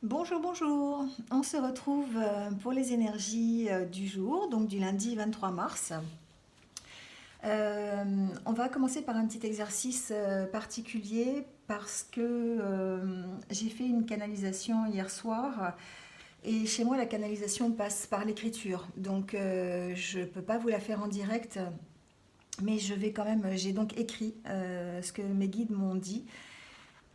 Bonjour, bonjour. On se retrouve pour les énergies du jour, donc du lundi 23 mars. On va commencer par un petit exercice particulier parce que j'ai fait une canalisation hier soir et chez moi la canalisation passe par l'écriture. Donc je ne peux pas vous la faire en direct, mais je vais quand même, j'ai donc écrit ce que mes guides m'ont dit.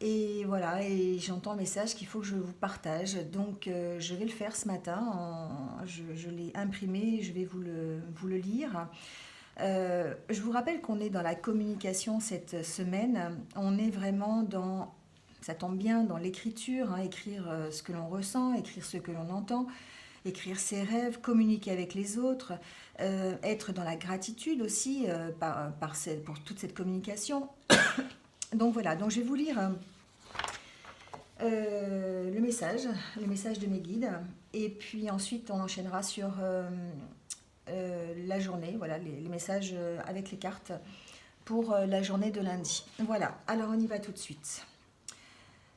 Et voilà, et j'entends le message qu'il faut que je vous partage. Donc, je vais le faire ce matin. Je l'ai imprimé, je vais vous le lire. Je vous rappelle qu'on est dans la communication cette semaine. On est vraiment dans, ça tombe bien, dans l'écriture, hein, écrire ce que l'on ressent, écrire ce que l'on entend, écrire ses rêves, communiquer avec les autres, être dans la gratitude aussi pour toute cette communication. Donc voilà, donc je vais vous lire le message de mes guides. Et puis ensuite, on enchaînera sur la journée, voilà, les messages avec les cartes pour la journée de lundi. Voilà, alors on y va tout de suite.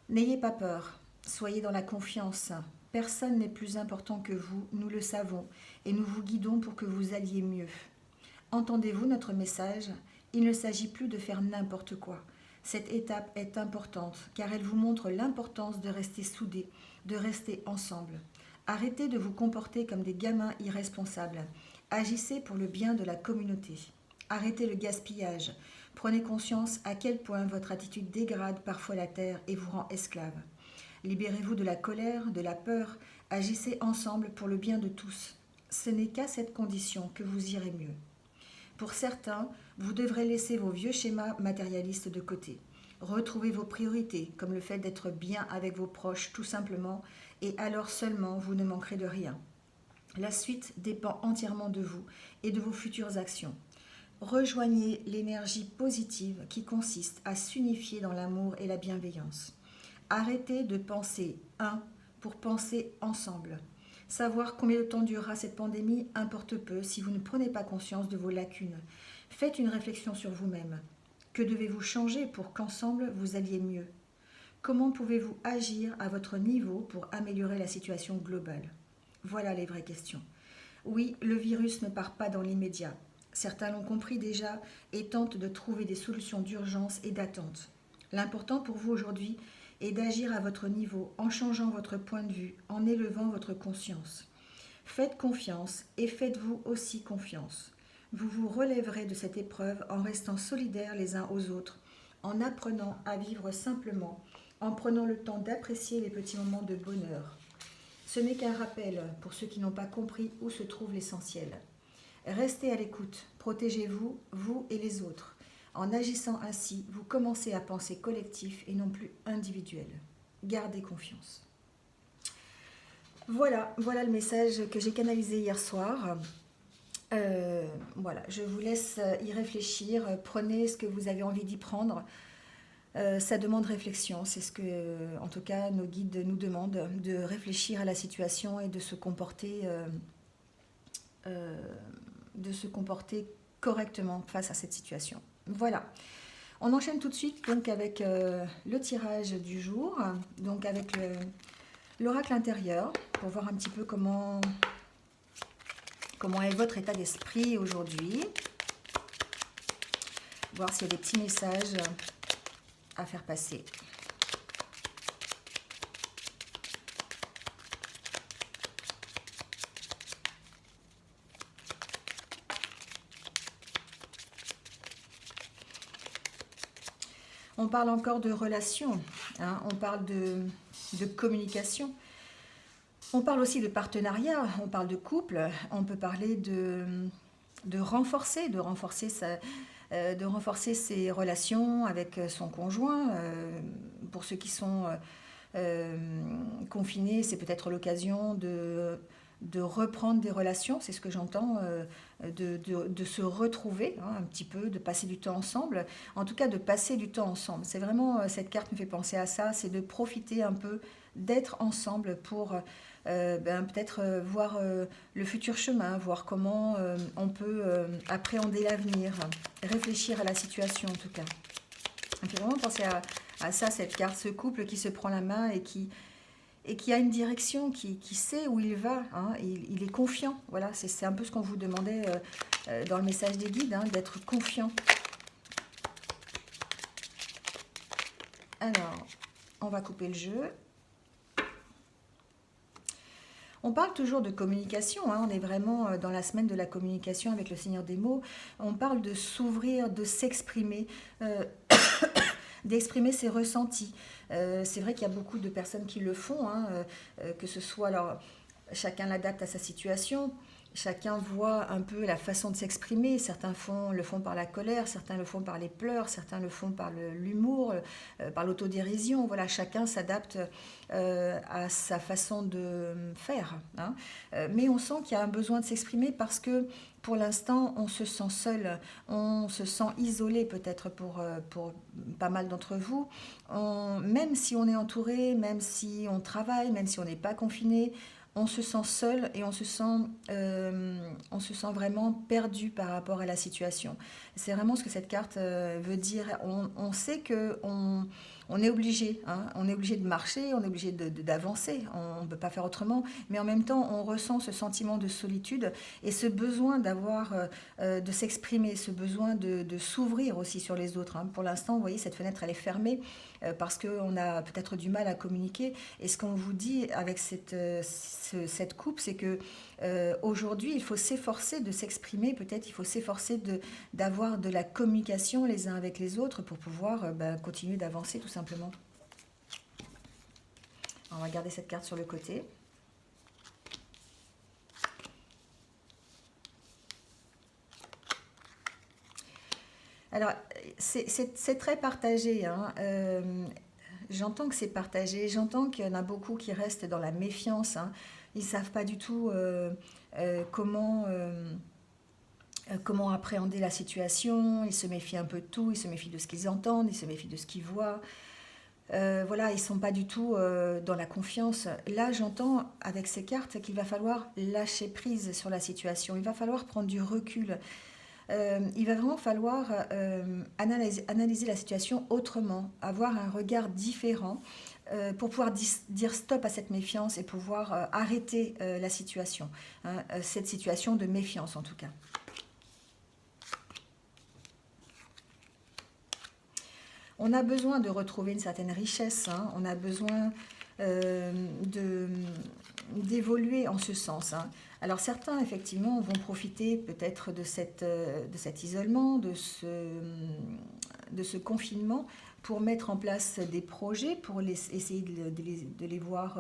N'ayez pas peur, soyez dans la confiance. Personne n'est plus important que vous, nous le savons, et nous vous guidons pour que vous alliez mieux. Entendez-vous notre message? Il ne s'agit plus de faire n'importe quoi. Cette étape est importante car elle vous montre l'importance de rester soudés, de rester ensemble. Arrêtez de vous comporter comme des gamins irresponsables. Agissez pour le bien de la communauté. Arrêtez le gaspillage. Prenez conscience à quel point votre attitude dégrade parfois la terre et vous rend esclave. Libérez-vous de la colère, de la peur. Agissez ensemble pour le bien de tous. Ce n'est qu'à cette condition que vous irez mieux. Pour certains, vous devrez laisser vos vieux schémas matérialistes de côté. Retrouvez vos priorités, comme le fait d'être bien avec vos proches tout simplement, et alors seulement vous ne manquerez de rien. La suite dépend entièrement de vous et de vos futures actions. Rejoignez l'énergie positive qui consiste à s'unifier dans l'amour et la bienveillance. Arrêtez de penser un pour penser ensemble. Savoir combien de temps durera cette pandémie importe peu si vous ne prenez pas conscience de vos lacunes. Faites une réflexion sur vous-même. Que devez-vous changer pour qu'ensemble vous alliez mieux? Comment pouvez-vous agir à votre niveau pour améliorer la situation globale? Voilà les vraies questions. Oui, le virus ne part pas dans l'immédiat. Certains l'ont compris déjà et tentent de trouver des solutions d'urgence et d'attente. L'important pour vous aujourd'hui est d'agir à votre niveau en changeant votre point de vue, en élevant votre conscience. Faites confiance et faites-vous aussi confiance. Vous vous relèverez de cette épreuve en restant solidaires les uns aux autres, en apprenant à vivre simplement, en prenant le temps d'apprécier les petits moments de bonheur. Ce n'est qu'un rappel pour ceux qui n'ont pas compris où se trouve l'essentiel. Restez à l'écoute, protégez-vous, vous et les autres. En agissant ainsi, vous commencez à penser collectif et non plus individuel. Gardez confiance. Voilà le message que j'ai canalisé hier soir. Voilà, je vous laisse y réfléchir. Prenez ce que vous avez envie d'y prendre. Ça demande réflexion. C'est ce que, en tout cas, nos guides nous demandent, de réfléchir à la situation et euh, de se comporter correctement face à cette situation. Voilà. On enchaîne tout de suite donc avec le tirage du jour, donc avec l'oracle intérieur, pour voir un petit peu comment est votre état d'esprit aujourd'hui, voir s'il y a des petits messages à faire passer. On parle encore de relations, hein, on parle de communication, on parle aussi de partenariat, on parle de couple, on peut parler de renforcer ses relations avec son conjoint. Pour ceux qui sont confinés, c'est peut-être l'occasion de reprendre des relations, c'est ce que j'entends, de se retrouver, hein, un petit peu, de passer du temps ensemble, en tout cas de passer du temps ensemble. C'est vraiment, cette carte me fait penser à ça, c'est de profiter un peu, d'être ensemble pour peut-être voir le futur chemin, voir comment on peut appréhender l'avenir, réfléchir à la situation en tout cas. Ça me fait vraiment penser à ça, cette carte, ce couple qui se prend la main et et qui a une direction, qui sait où il va, hein, il est confiant. Voilà, c'est un peu ce qu'on vous demandait dans le message des guides, hein, d'être confiant. Alors, on va couper le jeu. On parle toujours de communication, hein, on est vraiment dans la semaine de la communication avec le Seigneur des mots. On parle de s'ouvrir, de s'exprimer, d'exprimer ses ressentis. C'est vrai qu'il y a beaucoup de personnes qui le font, hein, que ce soit, alors, chacun l'adapte à sa situation. Chacun voit un peu la façon de s'exprimer. Certains le font par la colère, certains le font par les pleurs, certains le font par l'humour, par l'autodérision. Voilà, chacun s'adapte à sa façon de faire, hein. Mais on sent qu'il y a un besoin de s'exprimer parce que pour l'instant, on se sent seul, on se sent isolé peut-être pour pas mal d'entre vous. Même si on est entouré, même si on travaille, même si on n'est pas confiné, on se sent seul et on se sent vraiment perdu par rapport à la situation. C'est vraiment ce que cette carte veut dire. On sait que on est obligé, hein, on est obligé de marcher, on est obligé d'avancer, on ne peut pas faire autrement, mais en même temps, on ressent ce sentiment de solitude et ce besoin de s'exprimer, ce besoin de s'ouvrir aussi sur les autres, hein. Pour l'instant, vous voyez, cette fenêtre, elle est fermée parce qu'on a peut-être du mal à communiquer. Et ce qu'on vous dit avec cette coupe, c'est que aujourd'hui, il faut s'efforcer de s'exprimer, peut-être il faut s'efforcer d'avoir de la communication les uns avec les autres pour pouvoir continuer d'avancer tout simplement. On va garder cette carte sur le côté. Alors, c'est très partagé, hein. J'entends que c'est partagé, j'entends qu'il y en a beaucoup qui restent dans la méfiance, hein. Ils ne savent pas du tout comment appréhender la situation, ils se méfient un peu de tout, ils se méfient de ce qu'ils entendent, ils se méfient de ce qu'ils voient. Voilà, ils ne sont pas du tout dans la confiance. Là, j'entends avec ces cartes qu'il va falloir lâcher prise sur la situation, il va falloir prendre du recul. Il va vraiment falloir analyser la situation autrement, avoir un regard différent pour pouvoir dire stop à cette méfiance et pouvoir arrêter la situation, hein, cette situation de méfiance en tout cas. On a besoin de retrouver une certaine richesse, hein, on a besoin d'évoluer en ce sens, hein. Alors certains, effectivement, vont profiter peut-être de cet isolement, de ce confinement, pour mettre en place des projets, pour essayer de les voir,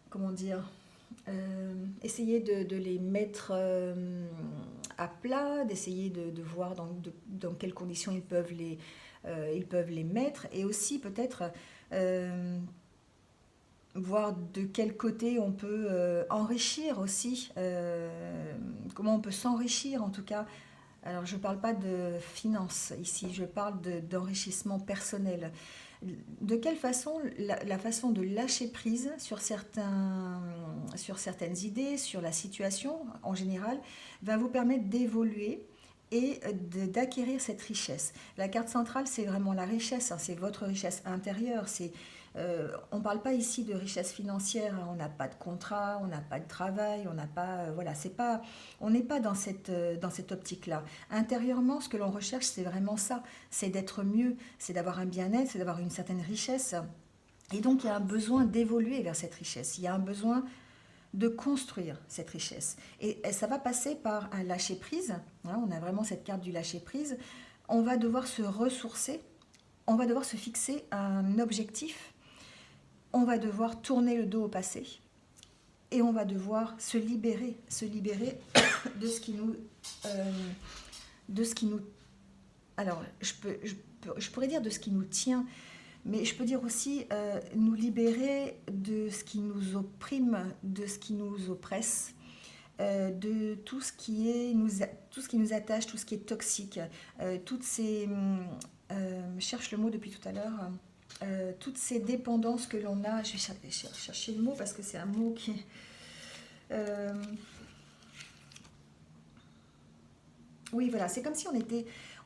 comment dire, essayer de les mettre à plat, d'essayer de voir dans quelles conditions ils peuvent les mettre, et aussi peut-être voir de quel côté on peut enrichir aussi, comment on peut s'enrichir en tout cas. Alors je ne parle pas de finances ici, je parle d'enrichissement personnel. De quelle façon la façon de lâcher prise sur certaines idées, sur la situation en général, va vous permettre d'évoluer et d'acquérir cette richesse. La carte centrale, c'est vraiment la richesse, hein, c'est votre richesse intérieure, on ne parle pas ici de richesse financière, hein, on n'a pas de contrat, on n'a pas de travail, on n'a pas, voilà, on n'est pas dans cette optique-là. Intérieurement, ce que l'on recherche, c'est vraiment ça, c'est d'être mieux, c'est d'avoir un bien-être, c'est d'avoir une certaine richesse. Et donc, il y a un besoin d'évoluer vers cette richesse, il y a un besoin de construire cette richesse. Et ça va passer par un lâcher-prise, hein, on a vraiment cette carte du lâcher-prise, on va devoir se ressourcer, on va devoir se fixer un objectif, on va devoir tourner le dos au passé et on va devoir se libérer de ce qui nous alors je pourrais dire de ce qui nous tient, mais je peux dire aussi nous libérer de ce qui nous opprime, de ce qui nous oppresse, de tout ce qui nous attache, tout ce qui est toxique, toutes ces je cherche le mot depuis tout à l'heure, toutes ces dépendances que l'on a. Je vais chercher le mot parce que c'est un mot qui oui, voilà, c'est comme si on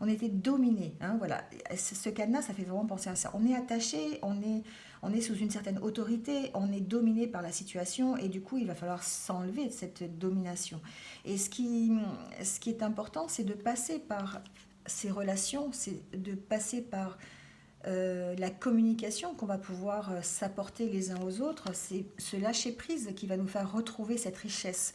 était dominé, hein, voilà. Ce cadenas, ça fait vraiment penser à ça. On est attaché, on est sous une certaine autorité, on est dominé par la situation et du coup il va falloir s'enlever de cette domination. Et ce qui est important, c'est de passer par ces relations, c'est de passer par la communication qu'on va pouvoir s'apporter les uns aux autres, c'est ce lâcher prise qui va nous faire retrouver cette richesse.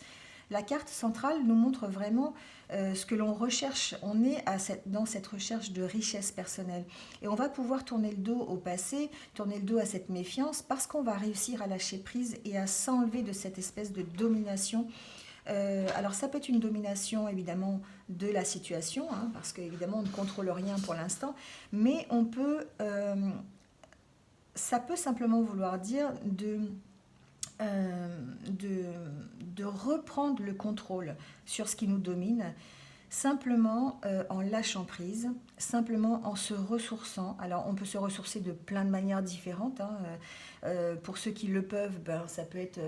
La carte centrale nous montre vraiment ce que l'on recherche. On est dans cette recherche de richesse personnelle. Et on va pouvoir tourner le dos au passé, tourner le dos à cette méfiance, parce qu'on va réussir à lâcher prise et à s'enlever de cette espèce de domination. Alors ça peut être une domination évidemment de la situation, hein, parce qu'évidemment on ne contrôle rien pour l'instant, mais ça peut simplement vouloir dire de reprendre le contrôle sur ce qui nous domine, simplement en lâchant prise, simplement en se ressourçant. Alors on peut se ressourcer de plein de manières différentes, hein. Pour ceux qui le peuvent, ben, ça peut être,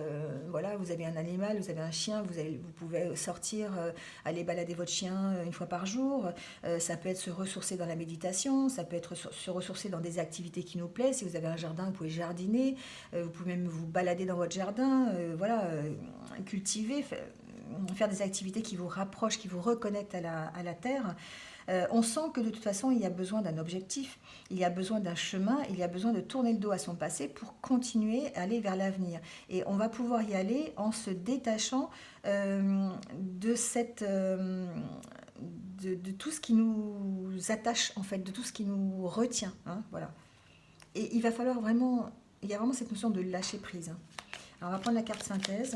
voilà, vous avez un animal, vous avez un chien, vous pouvez sortir, aller balader votre chien une fois par jour. Ça peut être se ressourcer dans la méditation, ça peut être se ressourcer dans des activités qui nous plaisent. Si vous avez un jardin, vous pouvez jardiner, vous pouvez même vous balader dans votre jardin, voilà, cultiver, faire des activités qui vous rapprochent, qui vous reconnectent à la terre. On sent que de toute façon, il y a besoin d'un objectif, il y a besoin d'un chemin, il y a besoin de tourner le dos à son passé pour continuer à aller vers l'avenir. Et on va pouvoir y aller en se détachant de tout ce qui nous attache, en fait, de tout ce qui nous retient, hein, voilà. Et il va falloir vraiment, il y a vraiment cette notion de lâcher prise, hein. Alors on va prendre la carte synthèse.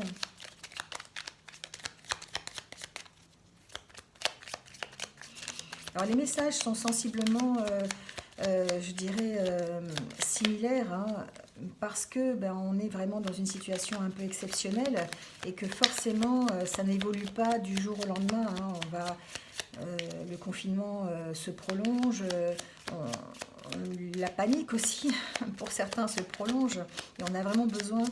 Alors les messages sont sensiblement, je dirais, similaires, hein, parce que ben, on est vraiment dans une situation un peu exceptionnelle et que forcément ça n'évolue pas du jour au lendemain, hein. Le confinement se prolonge, la panique aussi pour certains se prolonge et on a vraiment besoin,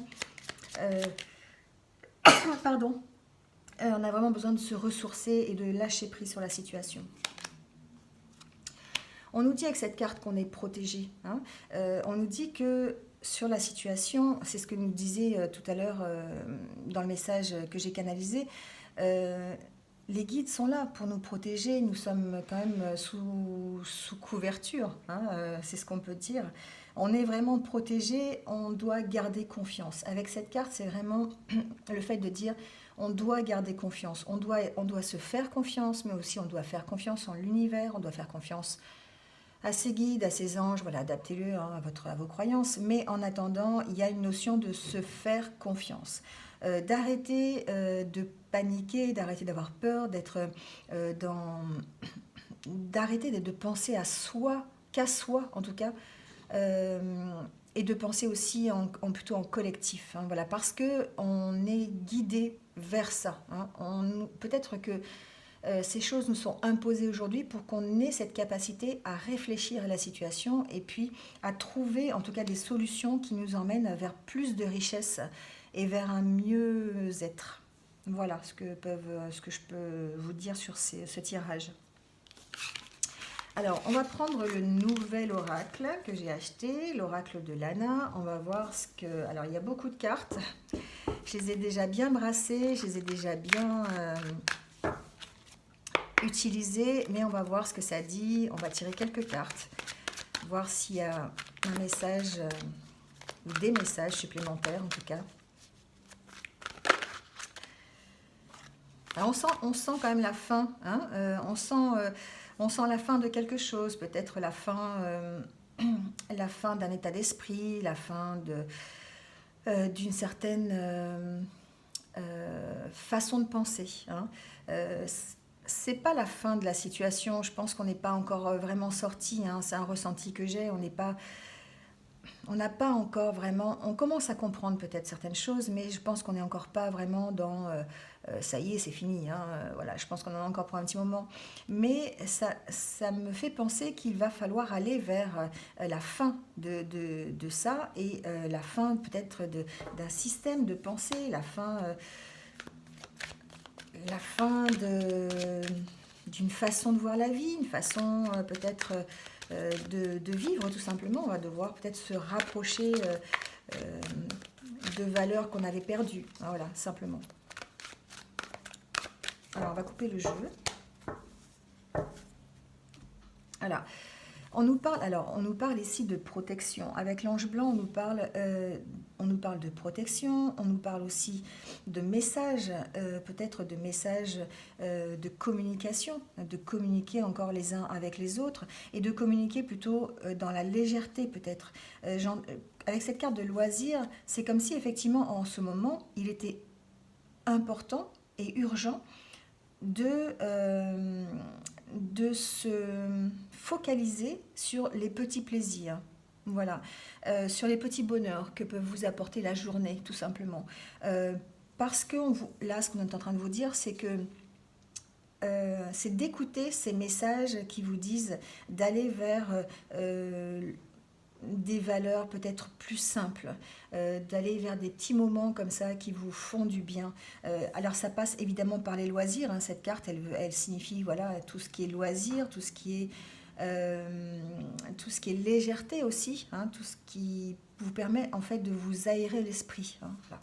pardon, on a vraiment besoin de se ressourcer et de lâcher prise sur la situation. On nous dit avec cette carte qu'on est protégé, hein. On nous dit que sur la situation, c'est ce que nous disait tout à l'heure dans le message que j'ai canalisé, les guides sont là pour nous protéger, nous sommes quand même sous couverture, hein, c'est ce qu'on peut dire. On est vraiment protégé, on doit garder confiance. Avec cette carte, c'est vraiment le fait de dire on doit garder confiance, on doit se faire confiance, mais aussi on doit faire confiance en l'univers, on doit faire confiance à ses guides, à ses anges, voilà, adaptez-le, hein, à vos croyances. Mais en attendant, il y a une notion de se faire confiance, d'arrêter de paniquer, d'arrêter d'avoir peur, d'arrêter de penser à soi, qu'à soi en tout cas, et de penser aussi plutôt en collectif, hein, voilà, parce que on est guidé vers ça, hein. Peut-être que ces choses nous sont imposées aujourd'hui pour qu'on ait cette capacité à réfléchir à la situation et puis à trouver en tout cas des solutions qui nous emmènent vers plus de richesse et vers un mieux-être. Voilà ce que je peux vous dire sur ce tirage. Alors, on va prendre le nouvel oracle que j'ai acheté, l'oracle de Lana. On va voir ce que... Alors, il y a beaucoup de cartes. Je les ai déjà bien brassées, je les ai déjà bien... utilisé, mais on va voir ce que ça dit. On va tirer quelques cartes, voir s'il y a un message ou des messages supplémentaires en tout cas. Alors on sent quand même la fin, hein, on sent la fin de quelque chose, peut-être la fin d'un état d'esprit, la fin d'une certaine façon de penser, hein. C'est pas la fin de la situation, je pense qu'on n'est pas encore vraiment sorti, hein, c'est un ressenti que j'ai, on n'a pas encore vraiment, on commence à comprendre peut-être certaines choses, mais je pense qu'on n'est encore pas vraiment dans ça y est, c'est fini, hein, voilà, je pense qu'on en a encore pour un petit moment, mais ça me fait penser qu'il va falloir aller vers la fin de ça et la fin peut-être d'un système de pensée, la fin d'une façon de voir la vie, une façon peut-être de vivre tout simplement. On va devoir peut-être se rapprocher euh, de valeurs qu'on avait perdues. Voilà, simplement. Alors, on va couper le jeu. Voilà. On nous parle ici de protection. Avec l'ange blanc, on nous parle de protection, on nous parle aussi de messages, peut-être de messages de communication, de communiquer encore les uns avec les autres et de communiquer plutôt dans la légèreté peut-être. Avec cette carte de loisir, c'est comme si effectivement en ce moment, il était important et urgent de se focaliser sur les petits plaisirs. Voilà, sur les petits bonheurs que peut vous apporter la journée, tout simplement. Parce que là, ce qu'on est en train de vous dire, c'est que c'est d'écouter ces messages qui vous disent d'aller vers des valeurs peut-être plus simples, d'aller vers des petits moments comme ça qui vous font du bien. Alors ça passe évidemment par les loisirs, hein. Cette carte, elle signifie voilà, tout ce qui est loisir, tout ce qui est légèreté aussi, hein, tout ce qui vous permet en fait de vous aérer l'esprit. Hein, voilà.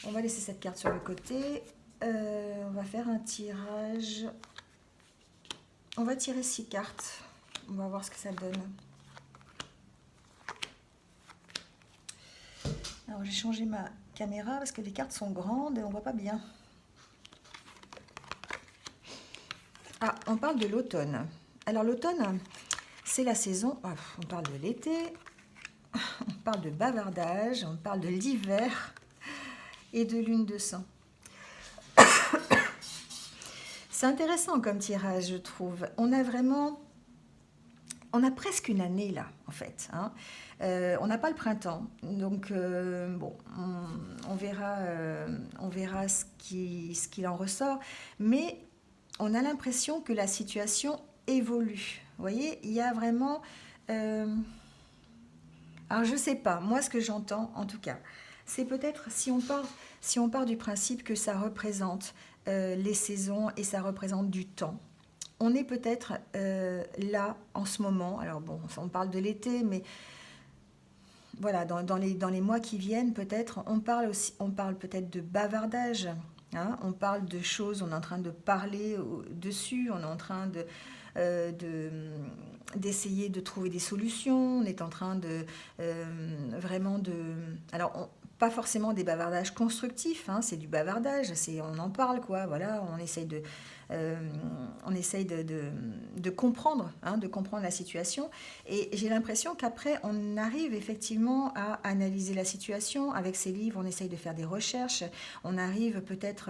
On va laisser cette carte sur le côté. On va faire un tirage. On va tirer 6 cartes. On va voir ce que ça donne. Alors j'ai changé ma caméra parce que les cartes sont grandes et on ne voit pas bien. Ah, on parle de l'automne. Alors l'automne, c'est la saison. On parle de l'été, on parle de bavardage, on parle de l'hiver et de lune de sang. C'est intéressant comme tirage, je trouve. On a presque une année là, en fait. Hein. On n'a pas le printemps, donc bon, on verra ce qu'il en ressort. Mais on a l'impression que la situation évolue. Vous voyez, il y a vraiment... alors je sais pas, moi ce que j'entends en tout cas, c'est peut-être si on part du principe que ça représente les saisons et ça représente du temps. On est peut-être là en ce moment, alors bon, on parle de l'été, mais voilà, dans les mois qui viennent peut-être, on parle peut-être de bavardage, hein, on parle de choses, on est en train de parler dessus, on est en train d'essayer de trouver des solutions, on est en train de vraiment de... Alors, pas forcément des bavardages constructifs, hein, c'est du bavardage, on en parle, quoi, voilà, on essaye de comprendre, hein, de comprendre la situation. Et j'ai l'impression qu'après, on arrive effectivement à analyser la situation. Avec ces livres, on essaye de faire des recherches. On arrive peut-être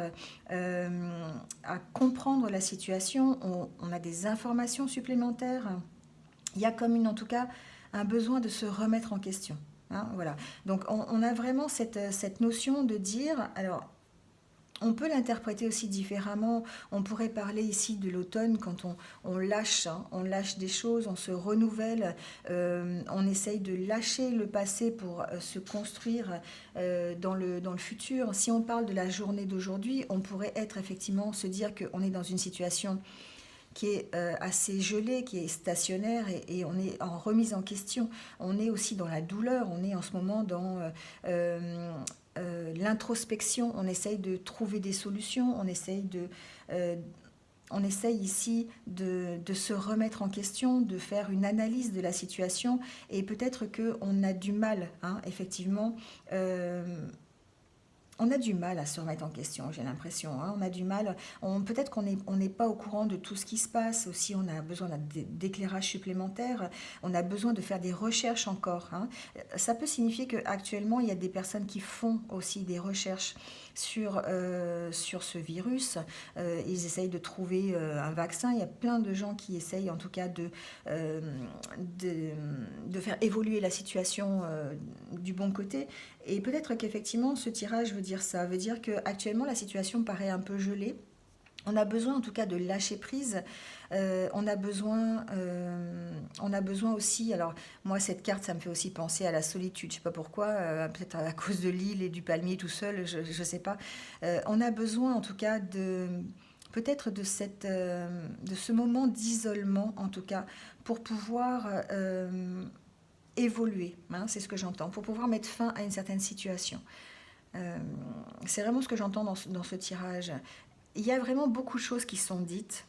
à comprendre la situation. On a des informations supplémentaires. Il y a en tout cas, un besoin de se remettre en question. Hein, voilà. Donc, on a vraiment cette notion de dire... Alors, on peut l'interpréter aussi différemment. On pourrait parler ici de l'automne quand on lâche, hein, on lâche des choses, on se renouvelle, on essaye de lâcher le passé pour se construire dans le futur. Si on parle de la journée d'aujourd'hui, on pourrait effectivement se dire qu'on est dans une situation qui est assez gelée, qui est stationnaire et on est en remise en question. On est aussi dans la douleur, on est en ce moment dans l'introspection, on essaye de trouver des solutions, on essaye ici de se remettre en question, de faire une analyse de la situation et peut-être qu'on a du mal, hein, effectivement, on a du mal à se remettre en question, j'ai l'impression. Hein. On a du mal. Peut-être qu'on n'est pas au courant de tout ce qui se passe. Aussi, on a besoin d'éclairage supplémentaire. On a besoin de faire des recherches encore. Hein. Ça peut signifier qu'actuellement, il y a des personnes qui font aussi des recherches sur ce virus. Ils essayent de trouver un vaccin. Il y a plein de gens qui essayent en tout cas de faire évoluer la situation du bon côté. Et peut-être qu'effectivement, ce tirage veut dire ça. Veut dire qu'actuellement, la situation paraît un peu gelée. On a besoin en tout cas de lâcher prise. On a besoin aussi, alors moi cette carte ça me fait aussi penser à la solitude, je ne sais pas pourquoi, peut-être à cause de l'île et du palmier tout seul, je ne sais pas. On a besoin en tout cas de peut-être de ce moment d'isolement, en tout cas, pour pouvoir évoluer, hein, c'est ce que j'entends, pour pouvoir mettre fin à une certaine situation. Euh, c'est vraiment ce que j'entends dans ce tirage. Il y a vraiment beaucoup de choses qui sont dites.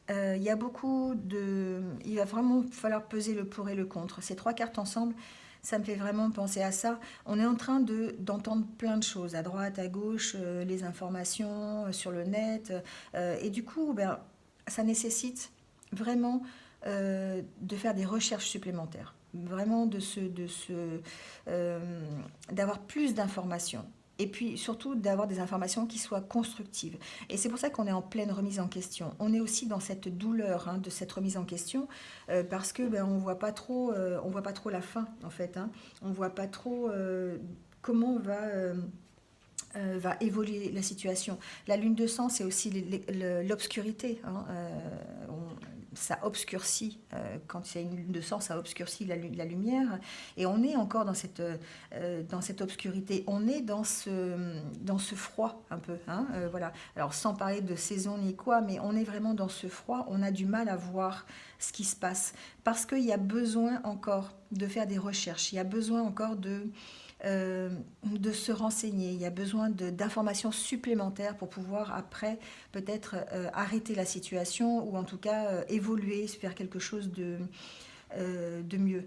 Il y a beaucoup de... Il va vraiment falloir peser le pour et le contre. Ces trois cartes ensemble, ça me fait vraiment penser à ça. On est en train d'entendre plein de choses, à droite, à gauche, les informations sur le net. Et du coup, ben, ça nécessite vraiment de faire des recherches supplémentaires. Vraiment d'avoir plus d'informations. Et puis surtout d'avoir des informations qui soient constructives. Et c'est pour ça qu'on est en pleine remise en question. On est aussi dans cette douleur, hein, de cette remise en question parce que ben, on voit pas trop la fin en fait. Hein. On voit pas trop comment va évoluer la situation. La lune de sang, c'est aussi l'obscurité. Hein. Ça obscurcit, quand il y a une lune de sang, ça obscurcit la lumière. Et on est encore dans cette obscurité. On est dans ce froid un peu. Hein, voilà. Alors sans parler de saison ni quoi, mais on est vraiment dans ce froid. On a du mal à voir ce qui se passe. Parce qu'il y a besoin encore de faire des recherches. Il y a besoin encore de se renseigner, il y a besoin d'informations supplémentaires pour pouvoir après peut-être arrêter la situation ou en tout cas évoluer, faire quelque chose de mieux.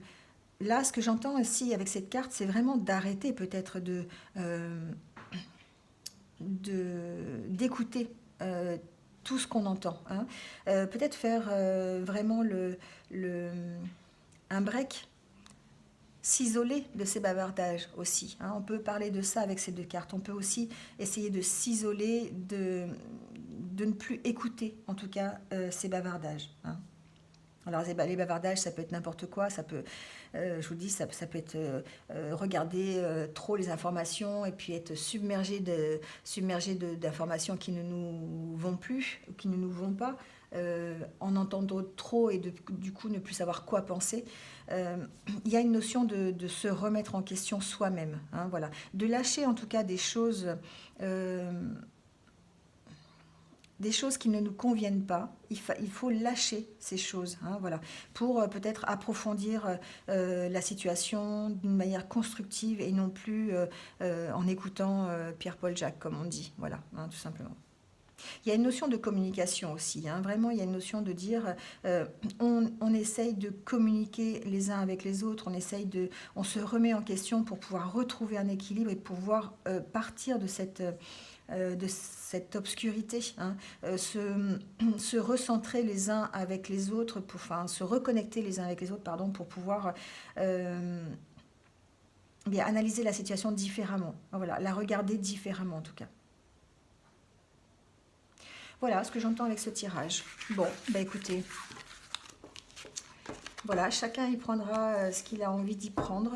Là, ce que j'entends aussi avec cette carte, c'est vraiment d'arrêter peut-être d'écouter tout ce qu'on entend. Hein. Peut-être faire vraiment un break, s'isoler de ces bavardages aussi. Hein. On peut parler de ça avec ces deux cartes. On peut aussi essayer de s'isoler, de ne plus écouter, en tout cas, ces bavardages. Hein. Alors les bavardages, ça peut être n'importe quoi, ça peut, je vous dis, ça peut être regarder trop les informations et puis être submergé d'informations qui ne nous vont plus, qui ne nous vont pas, en entendre trop et du coup ne plus savoir quoi penser. Il y a une notion de se remettre en question soi-même, hein, voilà. De lâcher en tout cas des choses qui ne nous conviennent pas. Il faut lâcher ces choses, hein, voilà, pour peut-être approfondir la situation d'une manière constructive et non plus en écoutant Pierre-Paul Jacques, comme on dit, voilà, hein, tout simplement. Il y a une notion de communication aussi, hein, vraiment il y a une notion de dire on essaye de communiquer les uns avec les autres, on se remet en question pour pouvoir retrouver un équilibre et pouvoir partir de cette obscurité, hein, se recentrer les uns avec les autres, se reconnecter les uns avec les autres, pardon, pour pouvoir bien analyser la situation différemment, voilà, la regarder différemment en tout cas. Voilà ce que j'entends avec ce tirage. Bon, bah écoutez, voilà, chacun y prendra ce qu'il a envie d'y prendre.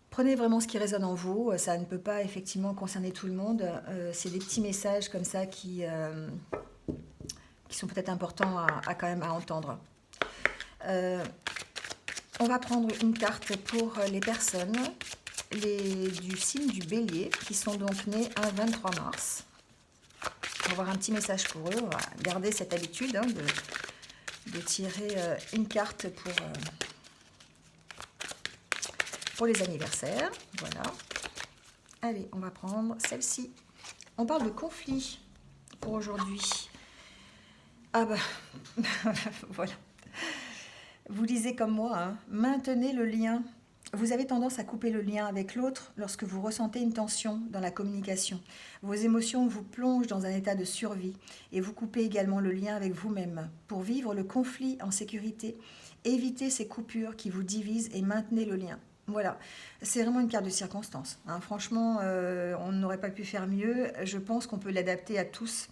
Prenez vraiment ce qui résonne en vous. Ça ne peut pas effectivement concerner tout le monde. C'est des petits messages comme ça qui sont peut-être importants quand même à entendre. On va prendre une carte pour les personnes du signe du Bélier qui sont donc nés un 23 mars. On va avoir un petit message pour eux. On va garder cette habitude, hein, de tirer une carte pour les anniversaires. Voilà. Allez, on va prendre celle-ci. On parle de conflit pour aujourd'hui. Ah bah, voilà. Vous lisez comme moi, hein, maintenez le lien. Vous avez tendance à couper le lien avec l'autre lorsque vous ressentez une tension dans la communication. Vos émotions vous plongent dans un état de survie et vous coupez également le lien avec vous-même. Pour vivre le conflit en sécurité, évitez ces coupures qui vous divisent et maintenez le lien. Voilà, c'est vraiment une carte de circonstance. Hein. Franchement, on n'aurait pas pu faire mieux. Je pense qu'on peut l'adapter à tous.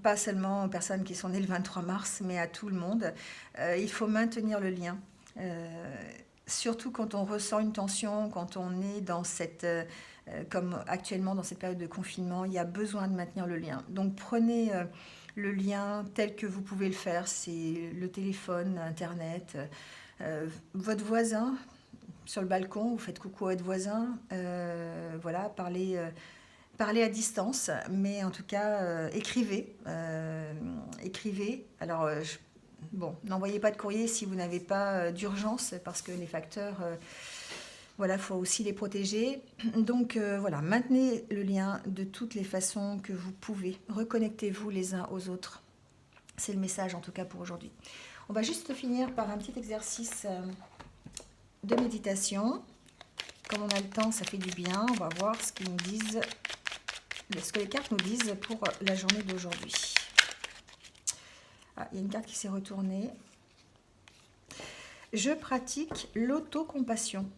Pas seulement aux personnes qui sont nées le 23 mars, mais à tout le monde. Il faut maintenir le lien. Surtout quand on ressent une tension, quand on est dans comme actuellement dans cette période de confinement, il y a besoin de maintenir le lien. Donc prenez le lien tel que vous pouvez le faire, c'est le téléphone, Internet, votre voisin. sur le balcon, vous faites coucou à votre voisin, voilà, parlez à distance, mais en tout cas, écrivez. Écrivez. Alors, bon, n'envoyez pas de courrier si vous n'avez pas d'urgence, parce que les facteurs, voilà, il faut aussi les protéger. Donc, voilà, maintenez le lien de toutes les façons que vous pouvez. Reconnectez-vous les uns aux autres. C'est le message, en tout cas, pour aujourd'hui. On va juste finir par un petit exercice de méditation. Comme on a le temps, ça fait du bien. On va voir ce qu'ils nous disent, ce que les cartes nous disent pour la journée d'aujourd'hui. Ah, il y a une carte qui s'est retournée. Je pratique l'autocompassion.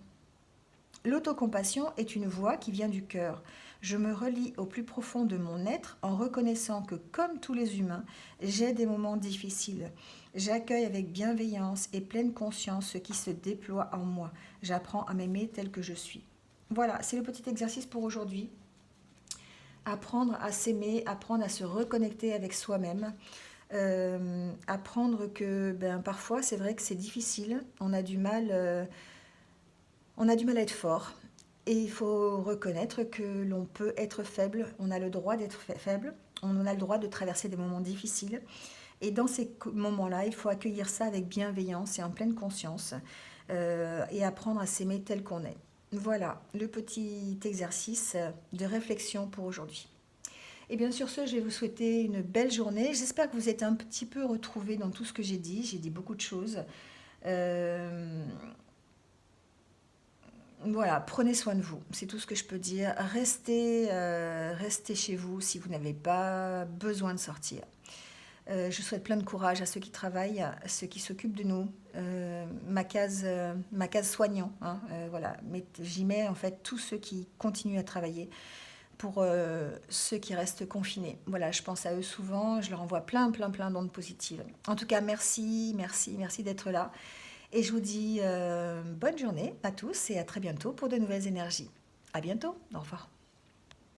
L'autocompassion est une voix qui vient du cœur. Je me relie au plus profond de mon être en reconnaissant que, comme tous les humains, j'ai des moments difficiles. J'accueille avec bienveillance et pleine conscience ce qui se déploie en moi. J'apprends à m'aimer tel que je suis. Voilà, c'est le petit exercice pour aujourd'hui. Apprendre à s'aimer, apprendre à se reconnecter avec soi-même. Apprendre que parfois, c'est vrai que c'est difficile. On a du mal à être fort. Et il faut reconnaître que l'on peut être faible, on a le droit d'être faible, on a le droit de traverser des moments difficiles. Et dans ces moments-là, il faut accueillir ça avec bienveillance et en pleine conscience et apprendre à s'aimer tel qu'on est. Voilà le petit exercice de réflexion pour aujourd'hui. Et bien sur ce, je vais vous souhaiter une belle journée. J'espère que vous êtes un petit peu retrouvés dans tout ce que j'ai dit. J'ai dit beaucoup de choses. Voilà, prenez soin de vous, c'est tout ce que je peux dire. Restez chez vous si vous n'avez pas besoin de sortir. Je souhaite plein de courage à ceux qui travaillent, à ceux qui s'occupent de nous. Ma case soignant, hein, voilà. Mais j'y mets en fait tous ceux qui continuent à travailler pour ceux qui restent confinés. Voilà, je pense à eux souvent, je leur envoie plein d'ondes positives. En tout cas, merci d'être là. Et je vous dis bonne journée à tous et à très bientôt pour de nouvelles énergies. À bientôt, au revoir.